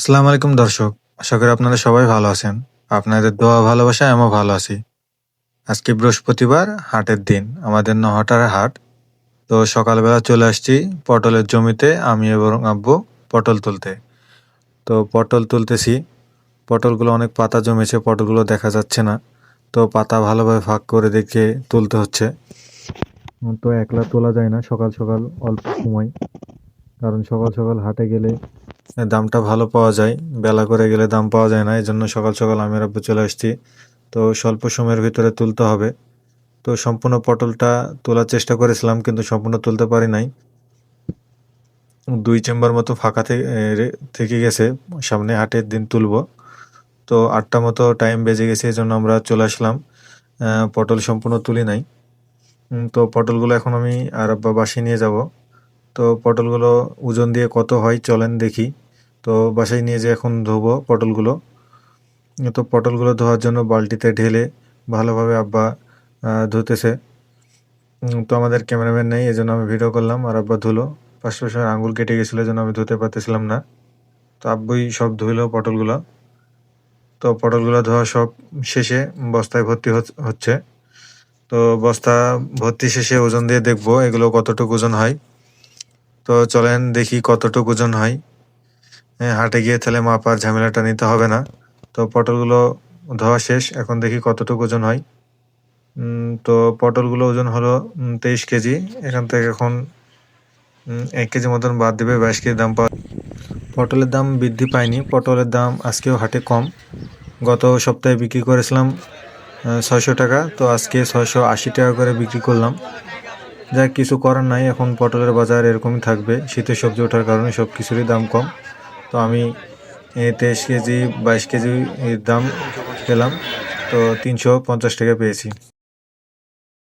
আসসালামু আলাইকুম দর্শক। আশা করি আপনারা সবাই ভালো আছেন। আপনাদের দোয়া ভালোবাসায় আমিও ভালো আছি। আজকে বৃহস্পতিবার, হাটের দিন। আমাদের নহাটার হাট। তো সকালবেলা চলে আসছি পটলের জমিতে আমি এবং আব্বু পটল তুলতে। তো পটল তুলতেছি। পটলগুলো অনেক পাতা জমেছে, পটলগুলো দেখা যাচ্ছে না। তো পাতা ভালোভাবে ভাগ করে দেখে তুলতে হচ্ছে। তো একলা তোলা যায় না সকাল সকাল অল্প সময়। কারণ সকাল সকাল হাটে গেলে দামটা ভালো পাওয়া যায়, বেলা করে গেলে দাম পাওয়া যায় না। এই জন্য সকাল সকাল আমি আর আব্বু চলে আসছি। তো স্বল্প সময়ের ভিতরে তুলতে হবে। তো সম্পূর্ণ পটলটা তোলার চেষ্টা করেছিলাম, কিন্তু সম্পূর্ণ তুলতে পারি নাই। 2 চেম্বার মতো ফাঁকা থেকে গেছে। সামনে হাটের দিন তুলবো। তো 8টা মতো টাইম বেজে গেছে, এই জন্য আমরা চলে আসলাম। পটল সম্পূর্ণ তুলি নাই। তো পটলগুলো এখন আমি আর আব্বা বাসায় নিয়ে যাব। তো পটলগুলো ওজন দিয়ে কত হয় চলেন দেখি। তো বাসায় নিয়ে যেয়ে এখন ধোবো পটলগুলো। তো পটলগুলো ধোয়ার জন্য বালতিতে ঢেলে ভালোভাবে আব্বা ধুতেছে। তো আমাদের ক্যামেরাম্যান নেই, এজন্য আমি ভিডিও করলাম আর আব্বা ধুলো। পাশাপাশি আঙুল কেটে গেছিলো, এজন্য আমি ধুতে পারতেছিলাম না। তো আব্বুই সব ধুইলো পটলগুলো। তো পটলগুলো ধোয়া সব শেষে বস্তায় ভর্তি হচ্ছে। তো বস্তা ভর্তি শেষে ওজন দিয়ে দেখবো এগুলো কতটুকু ওজন হয়। তো চলেন দেখি কতটুকু ওজন হয়। হাটে গিয়ে তাহলে মাপার ঝামেলাটা নিতে হবে না। তো পটলগুলো ধোয়া শেষ, এখন দেখি কতটুকু ওজন হয়। তো পটলগুলো ওজন হলো 23 কেজি। এখান থেকে এখন 1 কেজি মতন বাদ দিবে, 22 কেজি দাম পাওয়া। পটলের দাম বৃদ্ধি পায়নি, পটলের দাম আজকেও হাটে কম। গত সপ্তাহে বিক্রি করেছিলাম 600 টাকা, তো আজকে 680 টাকা করে বিক্রি করলাম। যাক, কিছু করার নাই, এখন পটলের বাজার এরকমই থাকবে। শীতের সবজি ওঠার কারণে সব কিছুরই দাম কম। তো আমি 23 কেজি 22 কেজি এর দাম পেলাম, তো 350 টাকা পেয়েছি।